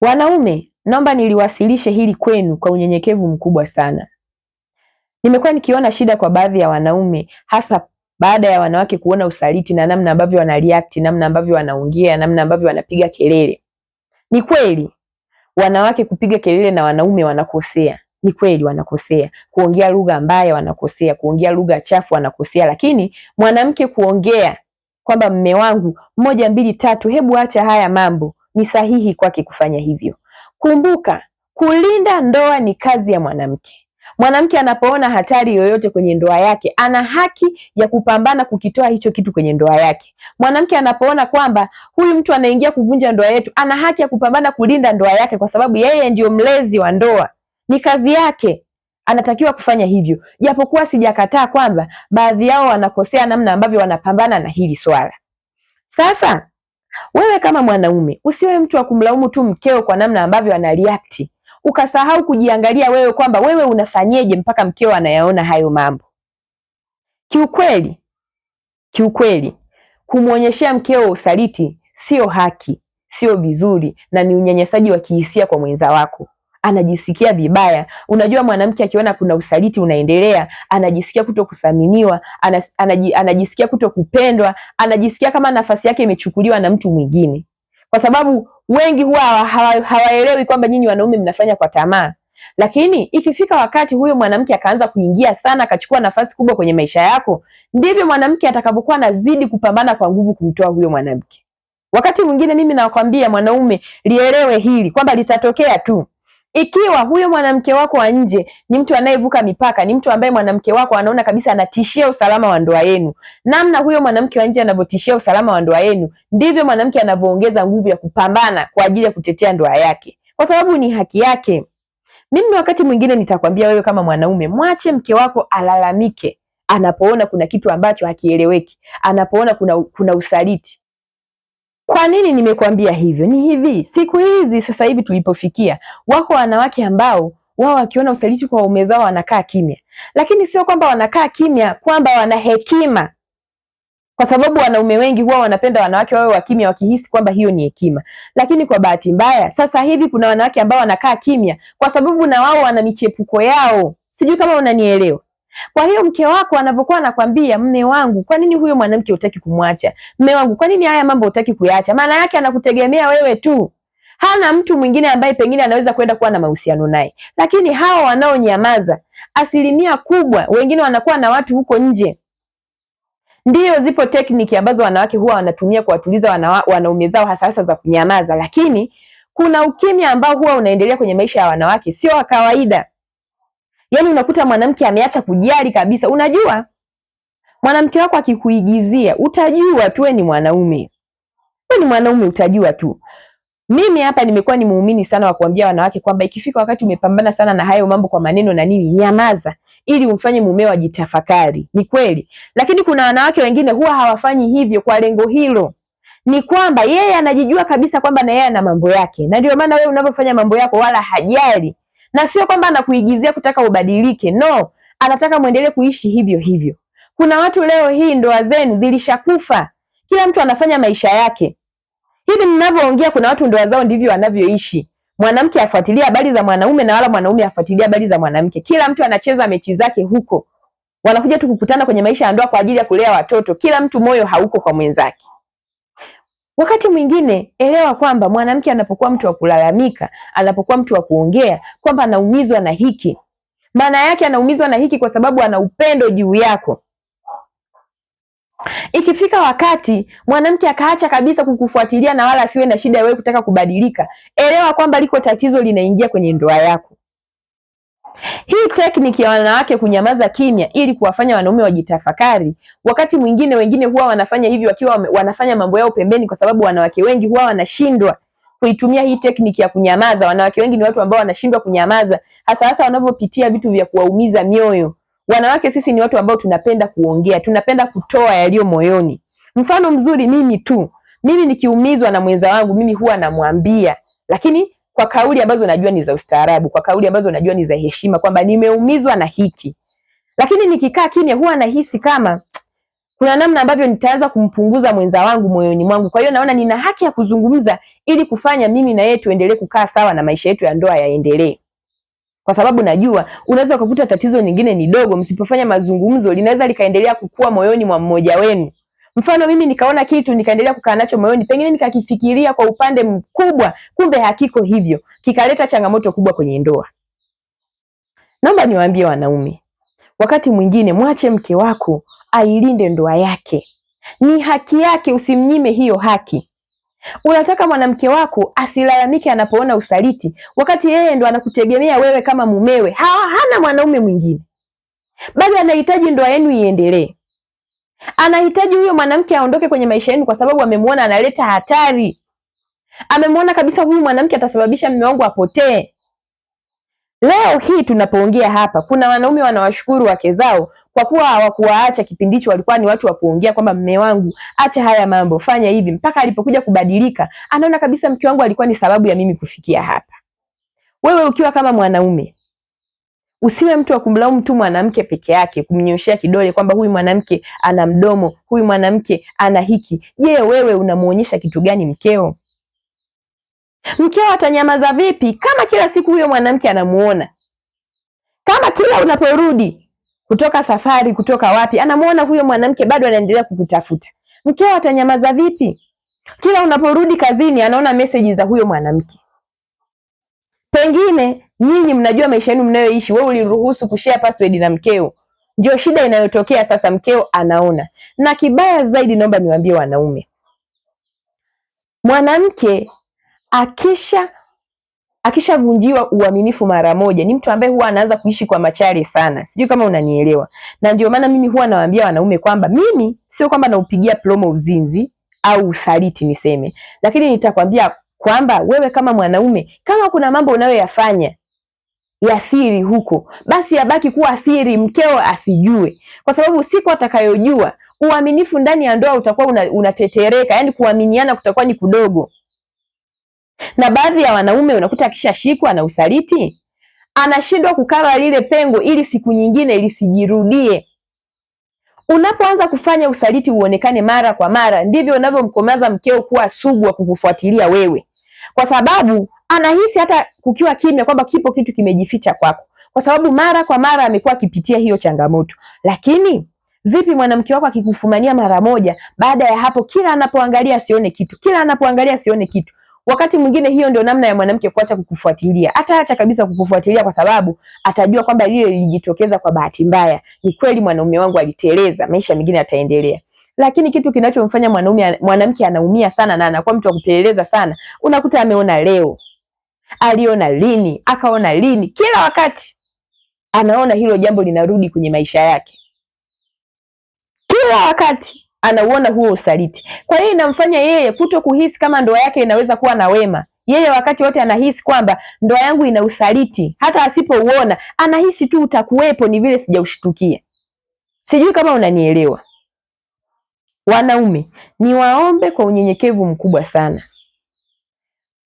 Wanaume, naomba niliwasilishe hili kwenu kwa unyenyekevu mkubwa sana. Nimekuwa nikiona shida kwa baadhi ya wanaume, hasa baada ya wanawake kuona usaliti na namna ambavyo wanareact, namna ambavyo wanaongea, namna ambavyo wanapiga kelele. Ni kweli wanawake kupiga kelele na wanaume wanakosea. Ni kweli wanakosea. Kuongea lugha mbaya wanakosea, kuongea lugha chafu wanakosea, lakini mwanamke kuongea kwamba mme wangu 1 2 3, hebu acha haya mambo, ni sahihi kwake kufanya hivyo. Kumbuka, kulinda ndoa ni kazi ya mwanamke. Mwanamke anapoona hatari yoyote kwenye ndoa yake, ana haki ya kupambana kukitoa hicho kitu kwenye ndoa yake. Mwanamke anapoona kwamba huyu mtu anaingia kuvunja ndoa yetu, ana haki ya kupambana kulinda ndoa yake, kwa sababu yeye ndio mlezi wa ndoa. Ni kazi yake, anatakiwa kufanya hivyo. Japokuwa sijakataa kwamba baadhi yao wanakosea namna ambavyo wanapambana na hili swala. Sasa wewe kama mwanaume usiwe mtu wa kumlaumu tu mkeo kwa namna ambavyo anareact, ukasahau kujiangalia wewe kwamba wewe unafanyeje mpaka mkeo anayaona hayo mambo. Kiukweli kumuonyeshea mkeo usaliti sio haki, sio vizuri, na ni unyanyasaji wa kihisia kwa mwenza wako. Anajisikia vibaya. Unajua mwanamke akiona kuna usaliti unaendelea, anajisikia kutokuthaminiwa, anajisikia kutokupendwa, anajisikia kama nafasi yake imechukuliwa na mtu mwingine. Kwa sababu wengi huwa hawaelewi kwamba nyinyi wanaume mnafanya kwa tamaa. Lakini ikifika wakati huyo mwanamke akaanza kuingia sana, akachukua nafasi kubwa kwenye maisha yako, ndivyo mwanamke atakavyokuwa anazidi kupambana kwa nguvu kumtoa huyo mwanamke. Wakati mwingine mimi nakwambia mwanaume, lielewe hili kwamba litatokea tu. Ikiwa huyo mwanamke wako wa nje ni mtu anayevuka mipaka, ni mtu ambaye mwanamke wako anaona kabisa anatishia usalama wa ndoa yenu, namna huyo mwanamke wa nje anavyotishia usalama wa ndoa yenu, ndivyo mwanamke anavyoongeza nguvu ya kupambana kwa ajili ya kutetea ndoa yake, kwa sababu ni haki yake. Mimi wakati mwingine nitakwambia wewe kama mwanaume, mwache mke wako alalamike anapoona kuna kitu ambacho hakieleweki, anapoona kuna usaliti. Kwa nini nimekwambia hivyo? Ni hivi, siku hizi sasa hivi tulipofikia, wako wanawake ambao wao wakiona usaliti kwa waume zao wanakaa kimya. Lakini sio kwamba wanakaa kimya kwamba wana hekima. Kwa sababu wanaume wengi huwa wanapenda wanawake wawe wakimya wakihisi kwamba hiyo ni hekima. Lakini kwa bahati mbaya, sasa hivi kuna wanawake ambao wanakaa kimya kwa sababu na wao wana michepuko yao. Sijui kama unanielewa. Kwa hiyo mke wako anavyokuwa anakwambia, mme wangu, kwa nini huyo mwanamke hutaki kumwacha? Mme wangu, kwa nini haya mambo hutaki kuyaacha? Maana yake anakutegemea wewe tu. Hana mtu mwingine ambaye pengine anaweza kwenda kuwa na mahusiano naye. Lakini hao wanaonyamaza, asilimia kubwa wengine wanakuwa na watu huko nje. Ndiyo, zipo tekniki ambazo wanawake huwa wanatumia kuwatuliza wanaume zao, hasa za kunyamaza, lakini kuna ukimya ambao huwa unaendelea kwenye maisha ya wanawake, sio wa kawaida. Yaani unakuta mwanamke ameacha kujali kabisa. Unajua mwanamke wako akikuigizia, utajua tu wewe ni mwanaume. Wewe ni mwanaume, utajua tu. Mimi hapa nimekuwa ni muumini sana wa kuambia wanawake kwamba ikifika wakati umepambana sana na hayo mambo kwa maneno na nini, nyamaza ili umfanye mumeo ajitafakari. Ni kweli. Lakini kuna wanawake wengine huwa hawafanyi hivyo kwa lengo hilo. Ni kwamba yeye anajijua kabisa kwamba na yeye ana mambo yake. Na ndio maana wewe unavyofanya mambo yako wala hajali. Na sio kwamba anakuigizia kutaka ubadilike. No, anataka muendelee kuishi hivyo hivyo. Kuna watu leo hii ndoa zenu zilishakufa. Kila mtu anafanya maisha yake. Hivi ninavyoongea kuna watu ndoa zao ndivyo wanavyoishi. Mwanamke afuatilia habari za mwanaume na wala mwanaume afuatilia habari za mwanamke. Kila mtu anacheza mechi zake huko. Wanakuja tu kukutana kwenye maisha ya ndoa kwa ajili ya kulea watoto. Kila mtu moyo hauko kwa mwenzake. Wakati mwingine elewa kwamba mwanamke anapokuwa mtu wa kulalamika, anapokuwa mtu wa kuongea kwamba anaumizwa na hiki, maana yake anaumizwa na hiki kwa sababu ana upendo juu yako. Ikifika wakati mwanamke akaacha kabisa kukufuatilia na wala asiwe na shida ya wewe kutaka kubadilika, elewa kwamba liko tatizo linaingia kwenye ndoa yako. Hii tekniki ya wanawake kunyamaza kimya ili kuwafanya wanaume wajitafakari, wakati mwingine wengine huwa wanafanya hivi wakiwa wanafanya mambo yao pembeni, kwa sababu wanawake wengi huwa wanashindwa kuitumia hii tekniki ya kunyamaza. Wanawake wengi ni watu ambao wanashindwa kunyamaza, hasa wanavyopitia vitu vya kuwaumiza mioyo. Wanawake sisi ni watu ambao tunapenda kuongea, tunapenda kutoa yaliyo moyoni. Mfano mzuri mimi nikiumizwa na mwenza wangu, mimi huwa namwambia, lakini kwa kauli ambazo najua ni za ustaarabu, kwa kauli ambazo najua ni za heshima, kwamba nimeumizwa na hiki. Lakini nikikaa kimya huwa nahisi kama kuna namna ambavyo nitaanza kumpunguza mwenza wangu moyoni mwangu. Kwa hiyo naona nina haki ya kuzungumza ili kufanya mimi na yeye tuendelee kukaa sawa na maisha yetu ya ndoa yaendelee. Kwa sababu najua unaweza kukuta tatizo lingine ni dogo, msipofanya mazungumzo linaweza likaendelea kukua moyoni mwa mmoja wenu. Mfano mimi nikaona kitu nikaendelea kukaa nacho moyoni, pengine nikakifikiria kwa upande mkubwa, kumbe hakiko hivyo, kikaleta changamoto kubwa kwenye ndoa. Naomba niwaambie wanaume, wakati mwingine mwache mke wako ailinde ndoa yake. Ni haki yake, usimnyime hiyo haki. Unataka mwanamke wako asilalamike anapoona usaliti, wakati yeye ndo anakutegemea wewe kama mumewe. Hana mwanaume mwingine, bado anahitaji ndoa yenu iendelee. Anahitaji huyo mwanamke aondoke kwenye maisha yenu, kwa sababu amemuona analeta hatari. Amemuona kabisa, huyu mwanamke atasababisha mume wangu apotee. Leo hii tunapoongea hapa, kuna wanaume wanawashukuru wake zao kwa kuwa hawakuwaacha kipindi hicho, walikuwa ni watu wa kuongea kwamba mume wangu acha haya mambo, fanya hivi, mpaka alipokuja kubadilika anaona kabisa mke wangu alikuwa ni sababu ya mimi kufikia hapa. Wewe ukiwa kama mwanaume, usiwe mtu wa kumlaumu tu mwanamke peke yake, kumnyoshia kidole kwamba huyu mwanamke ana mdomo, huyu mwanamke ana hiki. Je, wewe unamuonyesha kitu gani mkeo? Mkeo atanyamaza vipi kama kila siku huyo mwanamke anamuona? Kama kila unaporudi kutoka safari, kutoka wapi, anamuona huyo mwanamke bado anaendelea kukutafuta, mkeo atanyamaza vipi? Kila unaporudi kazini anaona message za huyo mwanamke. Pengine nyinyi mnajua maisha yenu mnayoishi, wewe uliruhusu kushare password na mkeo. Ndio shida inayotokea sasa, mkeo anaona. Na kibaya zaidi, naomba niwaambie wanaume, mwanamke akishavunjiwa uaminifu mara moja, ni mtu ambaye huwa anaanza kuishi kwa machare sana. Sijui kama unanielewa. Na ndio maana mimi huwa nawaambia wanaume kwamba mimi sio kwamba naupigia promo uzinzi au usaliti niseme, lakini nitakwambia kwamba wewe kama mwanaume, kama kuna mambo unayoyafanya ya siri huko, basi yabaki kuwa siri, mkeo asijue, kwa sababu siku atakayojua uaminifu ndani ya ndoa utakuwa unatetereka, yani kuaminiana kutakuwa ni kudogo. Na baadhi ya wanaume unakuta akishashikwa na usaliti anashindwa kukava lile pengo ili siku nyingine lisijirudie. Unapoanza kufanya usaliti uonekane mara kwa mara, ndivyo unavyomkomaza mkeo kuwa sugu wa kukufuatilia wewe, kwa sababu anahisi hata kukiwa kimya kwamba kipo kitu kimejificha kwako, kwa sababu mara kwa mara amekuwa akipitia hiyo changamoto. Lakini vipi mwanamke wako akikufumania mara moja, baada ya hapo kila anapoangalia asione kitu, kila anapoangalia asione kitu? Wakati mwingine hiyo ndio namna ya mwanamke kuacha kukufuatilia. Ataacha kabisa kukufuatilia, kwa sababu atajua kwamba lile lilijitokeza kwa bahati mbaya. Ni kweli mwanaume wangu aliteleza, maisha mengine yataendelea. Lakini kitu kinachomfanya mwanamke anaumia sana na anakuwa mtu wa kupeleleza sana, unakuta ameona leo, aliona lini, akaona lini, kila wakati anaona hilo jambo linarudi kwenye maisha yake. Kila wakati anauona huo usaliti. Kwa hiyo inamfanya yeye kuto kuhisi kama ndoa yake inaweza kuwa na wema. Yeye wakati wote anahisi kwamba ndoa yangu ina usaliti, hata asipouona anahisi tu utakuwepo, ni vile sijaushtukia. Sijui kama unanielewa. Wanaume, niwaombe kwa unyenyekevu mkubwa sana,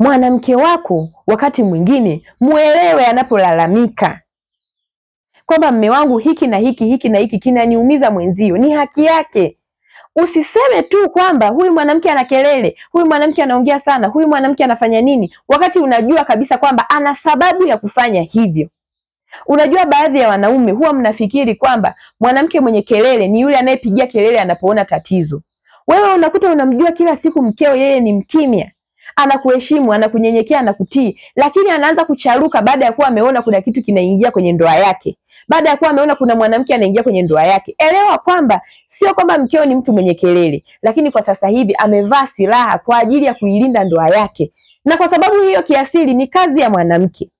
mwanamke wako wakati mwingine muelewe anapolalamika kwamba mme wangu hiki na hiki, hiki na hiki kinaniumiza mwenzio. Ni haki yake. Usiseme tu kwamba huyu mwanamke ana kelele, huyu mwanamke anaongea sana, huyu mwanamke anafanya nini, wakati unajua kabisa kwamba ana sababu ya kufanya hivyo. Unajua baadhi ya wanaume huwa mnafikiri kwamba mwanamke mwenye kelele ni yule anayepigia kelele anapoona tatizo. Wewe unakuta unamjua kila siku mkeo, yeye ni mkimya, anakuheshimu, anakunyenyekea, anakutii, lakini anaanza kucharuka baada ya kuwa ameona kuna kitu kinaingia kwenye ndoa yake, baada ya kuwa ameona kuna mwanamke anaingia kwenye ndoa yake. Elewa kwamba sio kwamba mkeo ni mtu mwenye kelele, lakini kwa sasa hivi amevaa silaha kwa ajili ya kuilinda ndoa yake, na kwa sababu hiyo kiasili ni kazi ya mwanamke.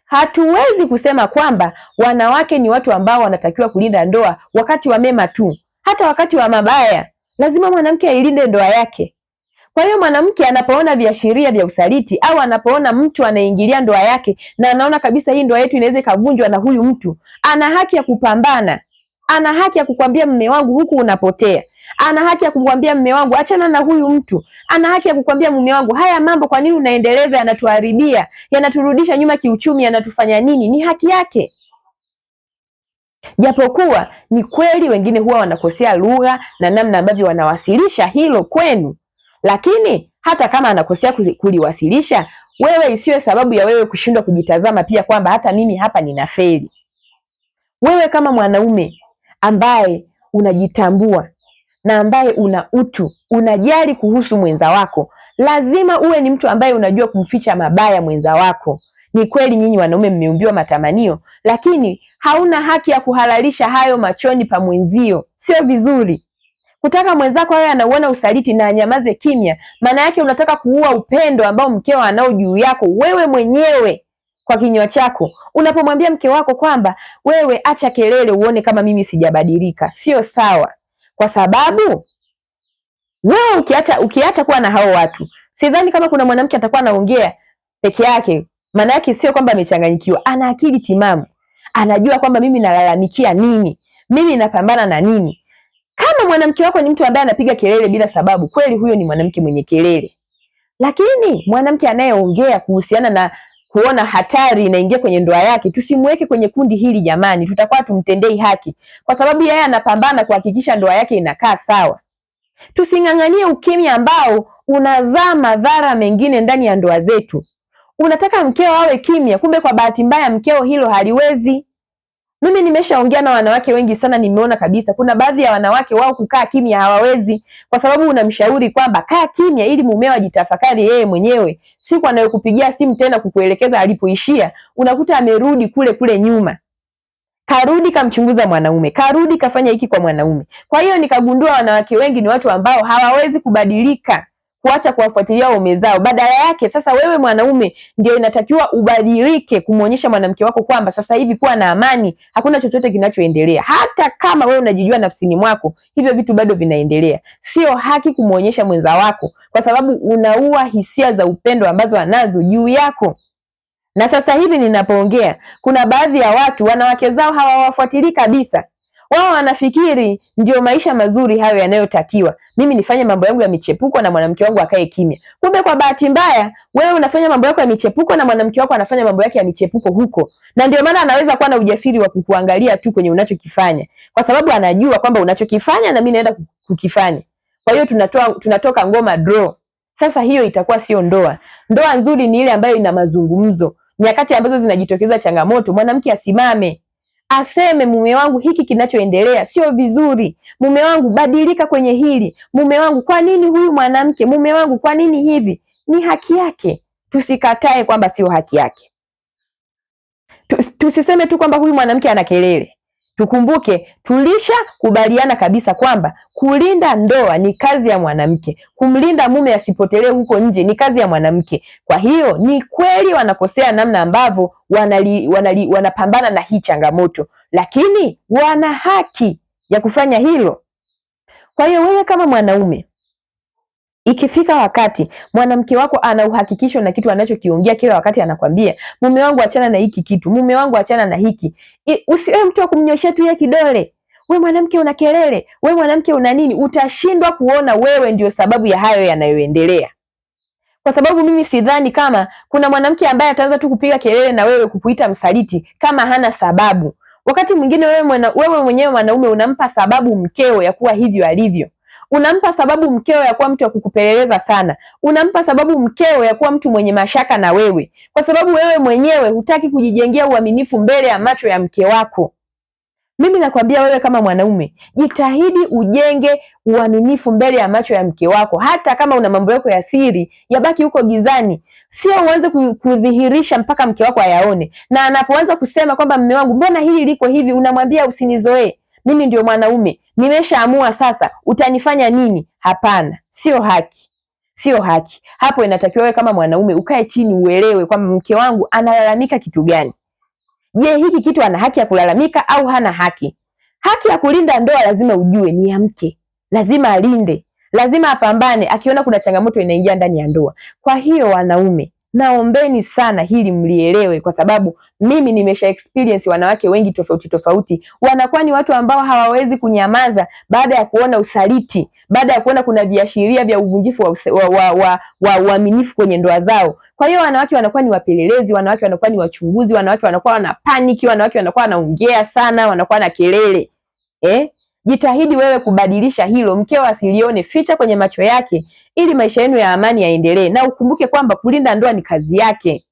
Hatuwezi kusema kwamba wanawake ni watu ambao wanatakiwa kulinda ndoa wakati wa mema tu. Hata wakati wa mabaya lazima mwanamke ailinde ndoa yake. Kwa hiyo mwanamke anapoona viashiria vya usaliti au anapoona mtu anaingilia ndoa yake na anaona kabisa hii ndoa yetu inaweza ikavunjwa na huyu mtu, ana haki ya kupambana. Ana haki ya kukwambia mme wangu huku unapotea. Ana haki ya kukwambia mme wangu achana na huyu mtu. Ana haki ya kukwambia mume wangu haya mambo kwa nini unaendeleza, yanatuharibia, yanaturudisha nyuma kiuchumi, yanatufanya nini. Ni haki yake. Japokuwa ni kweli wengine huwa wanakosea lugha na namna ambavyo wanawasilisha hilo kwenu, lakini hata kama anakosea kuliwasilisha, wewe isiwe sababu ya wewe kushindwa kujitazama pia kwamba hata mimi hapa ninafeli. Wewe kama mwanaume ambaye unajitambua na ambaye una utu, unajali kuhusu mwenza wako, lazima uwe ni mtu ambaye unajua kumficha mabaya mwenza wako. Ni kweli nyinyi wanaume mmeumbiwa matamanio, lakini hauna haki ya kuhalalisha hayo machoni pa mwenzio. Sio vizuri. Kutaka mwenzako awe anauona usaliti na anyamaze kimya, maana yake unataka kuua upendo ambao mkeo anao juu yako wewe mwenyewe kwa kinywa chako. Unapomwambia mke wako kwamba wewe acha kelele uone kama mimi sijabadilika, sio sawa. Kwa sababu wewe ukiacha kuwa na hao watu, sidhani kama kuna mwanamke atakuwa anaongea peke yake. Maana yake sio kwamba amechanganyikiwa, ana akili timamu. Anajua kwamba mimi nalalamikia nini, mimi napambana na nini. Kama mwanamke wako ni mtu ambaye anapiga kelele bila sababu, kweli huyo ni mwanamke mwenye kelele. Lakini mwanamke anayeongea kuhusiana na kuona hatari inaingia kwenye ndoa yake, tusimweke kwenye kundi hili jamani, tutakuwa tumtendei haki, kwa sababu yeye anapambana kuhakikisha ndoa yake inakaa sawa. Tusing'ang'anie ukimya ambao unazaa madhara mengine ndani ya ndoa zetu. Unataka mkeo awe kimya, kumbe kwa bahati mbaya mkeo hilo haliwezi. Mimi nimeshaongea na wanawake wengi sana, nimeona kabisa kuna baadhi ya wanawake wao kukaa kimya hawawezi, kwa sababu unamshauri kwamba kaa kimya ili mumeo ajitafakari yeye mwenyewe. Siku anayokupigia simu tena kukuelekeza alipoishia, unakuta amerudi kule kule nyuma. Karudi kamchunguza mwanaume, karudi kafanya hiki kwa mwanaume. Kwa hiyo nikagundua wanawake wengi ni watu ambao hawawezi kubadilika, kuacha kuwafuatilia waume zao. Badala yake sasa wewe mwanaume ndio inatakiwa ubadilike, kumuonyesha mwanamke wako kwamba sasa hivi kuwa na amani, hakuna chochote kinachoendelea. Hata kama wewe unajijua nafsini mwako hivyo vitu bado vinaendelea. Sio haki kumuonyesha mwenza wako, kwa sababu unaua hisia za upendo ambazo anazo juu yako. Na sasa hivi ninapoongea, kuna baadhi ya watu wanawake zao hawawafuatilii kabisa. Wao wanafikiri ndio maisha mazuri hayo yanayotakiwa, mimi nifanye mambo yangu ya michepuko na mwanamke wangu akae kimya. Kumbe kwa bahati mbaya wewe unafanya mambo yako ya michepuko na mwanamke wako anafanya mambo yake ya michepuko huko, na ndio maana anaweza kuwa na ujasiri wa kukuangalia tu kwenye unachokifanya, kwa sababu anajua kwamba unachokifanya na mimi naenda kukifanya. Kwa hiyo tunatoka ngoma draw. Sasa hiyo itakuwa sio ndoa. Ndoa nzuri ni ile ambayo ina mazungumzo. Nyakati ambazo zinajitokeza changamoto, mwanamke asimame, aseme mume wangu hiki kinachoendelea sio vizuri, mume wangu badilika kwenye hili, mume wangu kwa nini huyu mwanamke, mume wangu kwa nini hivi. Ni haki yake, tusikatae kwamba sio haki yake. Tusiseme tu kwamba huyu mwanamke ana kelele. Tukumbuke tulishakubaliana kabisa kwamba kulinda ndoa ni kazi ya mwanamke, kumlinda mume asipotelee huko nje ni kazi ya mwanamke. Kwa hiyo ni kweli wanakosea namna ambavyo wanapambana na hii changamoto, lakini wana haki ya kufanya hilo. Kwa hiyo wewe kama mwanaume, ikifika wakati mwanamke wako ana uhakikisho na kitu anachokiongea kila wakati, anakwambia mume wangu achana na hiki kitu, mume wangu achana na hiki, usiwe mtu wa kumnyoshia tu kidole, we mwanamke una kelele, we mwanamke una nini. Utashindwa kuona wewe ndio sababu ya hayo yanayoendelea, kwa sababu mimi sidhani kama kuna mwanamke ambaye ataanza tu kupiga kelele na wewe kukuita msaliti kama hana sababu. Wakati mwingine wewe mwenyewe mwanaume unampa sababu mkeo ya kuwa hivyo alivyo. Unampa sababu mkeo ya kuwa mtu wa kukupeleleza sana. Unampa sababu mkeo ya kuwa mtu mwenye mashaka na wewe, kwa sababu wewe mwenyewe hutaki kujijengea uaminifu mbele ya macho ya mke wako. Mimi nakwambia wewe kama mwanaume, jitahidi ujenge uaminifu mbele ya macho ya mke wako. Hata kama una mambo yako ya siri, yabaki huko gizani. Sio uanze kudhihirisha mpaka mke wako ayaone. Na anapoanza kusema kwamba mume wangu mbona hili liko hivi, unamwambia usinizoee. Mimi ndio mwanaume, nimeshaamua sasa, utanifanya nini? Hapana, sio haki. Sio haki. Hapo inatakiwa wewe kama mwanaume ukae chini uelewe kwamba mke wangu analalamika kitu gani. Je, hiki kitu ana haki ya kulalamika au hana haki? Haki ya kulinda ndoa lazima ujue ni ya mke. Lazima alinde, lazima apambane akiona kuna changamoto inaingia ndani ya ndoa. Kwa hiyo wanaume, Naombeni sana hili mlielewe, kwa sababu mimi nimesha experience wanawake wengi tofauti tofauti. Wanakuwa ni watu ambao hawawezi kunyamaza baada ya kuona usaliti, baada ya kuona kuna viashiria vya uvunjifu wa uaminifu kwenye ndoa zao. Kwa hiyo wanawake wanakuwa ni wapelelezi, wanawake wanakuwa ni wachunguzi, wanawake wanakuwa wana paniki, wanawake wanakuwa wanaongea sana, wanakuwa na kelele. Jitahidi wewe kubadilisha hilo, mkeo asilione, ficha kwenye macho yake ili maisha yenu ya amani yaendelee. Na ukumbuke kwamba kulinda ndoa ni kazi yake.